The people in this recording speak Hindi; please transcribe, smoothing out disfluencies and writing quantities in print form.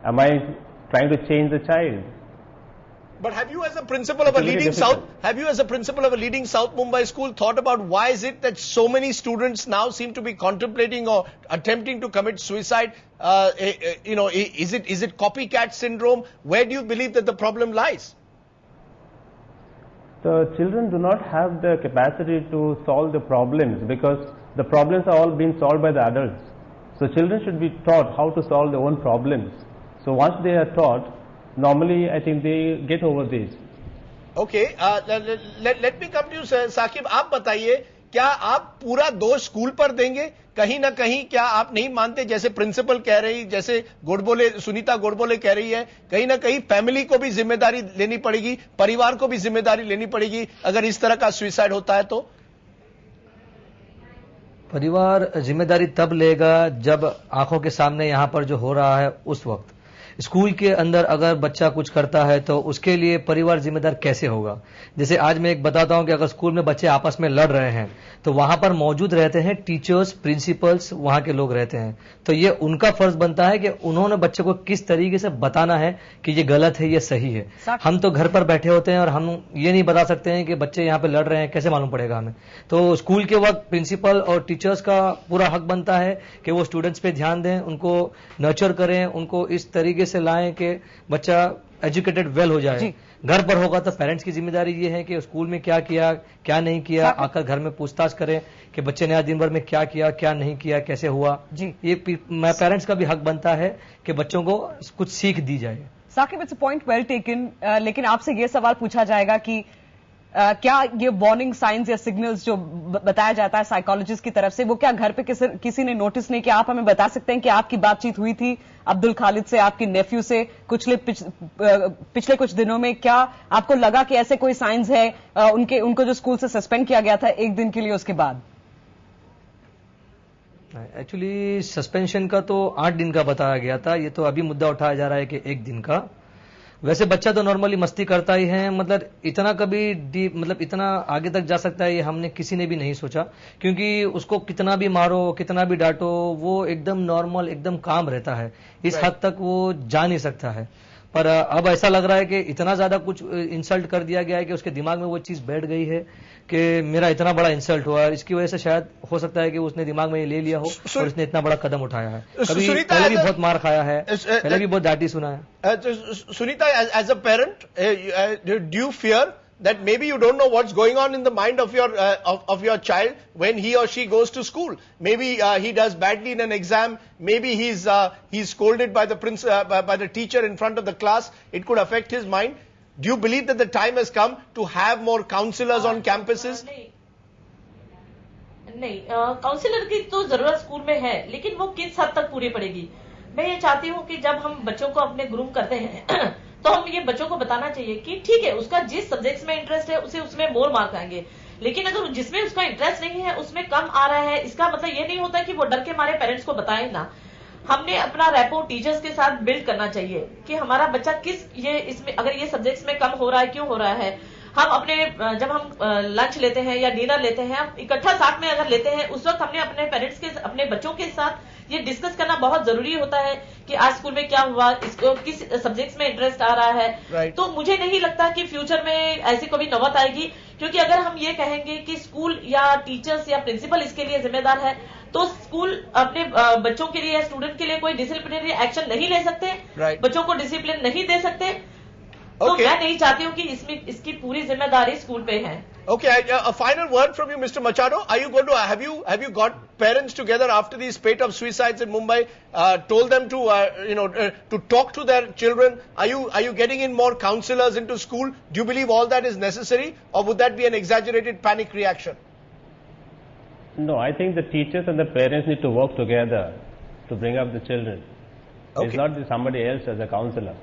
am I trying to change the child? But have you, as a principal of a leading South Mumbai school, thought about why is it that so many students now seem to be contemplating or attempting to commit suicide? Is it copycat syndrome? Where do you believe that the problem lies? The children do not have the capacity to solve the problems because the problems are all being solved by the adults. So children should be taught how to solve their own problems. So once they are taught, normally I think they get over this. Okay, let me come to you, Saqib. आप बताइए, क्या आप पूरा दोष स्कूल पर देंगे? कहीं ना कहीं क्या आप नहीं मानते, जैसे प्रिंसिपल कह रही, जैसे सुनीता गोडबोले कह रही है, कहीं ना कहीं फैमिली को भी जिम्मेदारी लेनी पड़ेगी, परिवार को भी जिम्मेदारी लेनी पड़ेगी अगर इस तरह का सुसाइड होता है? तो परिवार जिम्मेदारी तब लेगा जब आंखों के सामने यहां पर जो हो रहा है उस वक्त। स्कूल के अंदर अगर बच्चा कुछ करता है तो उसके लिए परिवार जिम्मेदार कैसे होगा? जैसे आज मैं एक बताता हूं कि अगर स्कूल में बच्चे आपस में लड़ रहे हैं तो वहां पर मौजूद रहते हैं टीचर्स, प्रिंसिपल्स, वहां के लोग रहते हैं, तो ये उनका फर्ज बनता है कि उन्होंने बच्चे को किस तरीके से बताना है कि ये गलत है, ये सही है। हम तो घर पर बैठे होते हैं और हम ये नहीं बता सकते हैं कि बच्चे यहाँ पे लड़ रहे हैं, कैसे मालूम पड़ेगा हमें? तो स्कूल के वक्त प्रिंसिपल और टीचर्स का पूरा हक बनता है कि वो स्टूडेंट्स पे ध्यान दें, उनको नर्चर करें, उनको इस तरीके से लाएं कि बच्चा एजुकेटेड वेल हो जाए। घर पर होगा तो पेरेंट्स की जिम्मेदारी ये है कि स्कूल में क्या किया, क्या नहीं किया, आकर घर में पूछताछ करें कि बच्चे ने आज दिन भर में क्या किया, क्या नहीं किया, कैसे हुआ। ये पेरेंट्स का भी हक बनता है कि बच्चों को कुछ सीख दी जाए। Saqib, it's a point well taken, लेकिन आपसे ये सवाल पूछा जाएगा कि क्या ये वार्निंग साइंस या सिग्नल्स जो बताया जाता है साइकोलॉजिस्ट की तरफ से, वो क्या घर पे किसी ने नोटिस नहीं किया? आप हमें बता सकते हैं कि आपकी बातचीत हुई थी अब्दुल खालिद से, आपके नेफ्यू से पिछले कुछ दिनों में? क्या आपको लगा कि ऐसे कोई साइंस है उनको जो स्कूल से सस्पेंड किया गया था एक दिन के लिए, उसके बाद? एक्चुअली सस्पेंशन का तो 8 दिन का बताया गया था, ये तो अभी मुद्दा उठाया जा रहा है कि 1 दिन का। वैसे बच्चा तो नॉर्मली मस्ती करता ही है, मतलब इतना कभी डीप, मतलब इतना आगे तक जा सकता है ये हमने किसी ने भी नहीं सोचा, क्योंकि उसको कितना भी मारो, कितना भी डांटो, वो एकदम नॉर्मल, एकदम काम रहता है, इस हद तक वो जा नहीं सकता है। पर अब ऐसा लग रहा है कि इतना ज्यादा कुछ इंसल्ट कर दिया गया है कि उसके दिमाग में वो चीज बैठ गई है कि मेरा इतना बड़ा इंसल्ट हुआ, इसकी वजह से शायद हो सकता है कि उसने दिमाग में ये ले लिया हो और इसने इतना बड़ा कदम उठाया है। कभी पहले भी बहुत मार खाया है, पहले भी बहुत डांटी सुना है। Sunita, as a parent, do you fear that maybe you don't know what's going on in the mind of your child when he or she goes to school? Maybe he does badly in an exam, maybe he's scolded by the teacher in front of the class. It could affect his mind. Do you believe that the time has come to have more counselors on campuses? नहीं, काउंसलर की तो जरूरत स्कूल में है, लेकिन वो किस हद तक पूरी पड़ेगी? मैं ये चाहती हूँ कि जब हम बच्चों को अपने ग्रूम करते हैं तो हम ये बच्चों को बताना चाहिए कि ठीक है, उसका जिस सब्जेक्ट्स में इंटरेस्ट है उसे उसमें मोर मार्क आएंगे, लेकिन अगर जिसमें उसका इंटरेस्ट नहीं है उसमें कम आ रहा है, इसका मतलब ये नहीं होता कि वो डर के मारे पेरेंट्स को बताए ना। हमने अपना रैपो टीचर्स के साथ बिल्ड करना चाहिए कि हमारा बच्चा इसमें अगर ये सब्जेक्ट्स में कम हो रहा है, क्यों हो रहा है। हम अपने जब हम लंच लेते हैं या डिनर लेते हैं, हम इकट्ठा साथ में अगर लेते हैं, उस वक्त हमने अपने पेरेंट्स के, अपने बच्चों के साथ ये डिस्कस करना बहुत जरूरी होता है कि आज स्कूल में क्या हुआ, इसको किस सब्जेक्ट्स में इंटरेस्ट आ रहा है। तो मुझे नहीं लगता कि फ्यूचर में ऐसी कोई नौबत आएगी, क्योंकि अगर हम ये कहेंगे कि स्कूल या टीचर्स या प्रिंसिपल इसके लिए जिम्मेदार है, तो स्कूल अपने बच्चों के लिए या स्टूडेंट के लिए कोई डिसिप्लिनरी एक्शन नहीं ले सकते, बच्चों को डिसिप्लिन नहीं दे सकते। तो मैं नहीं चाहती हूँ कि इसकी पूरी जिम्मेदारी स्कूल पे है। Okay, a final word from you, Mr. Machado. Are you going to have you got parents together after the spate of suicides in Mumbai? Told them to to talk to their children. Are you getting in more counselors into school? Do you believe all that is necessary, or would that be an exaggerated panic reaction? No, I think the teachers and the parents need to work together to bring up the children. It's not somebody else as a counselor.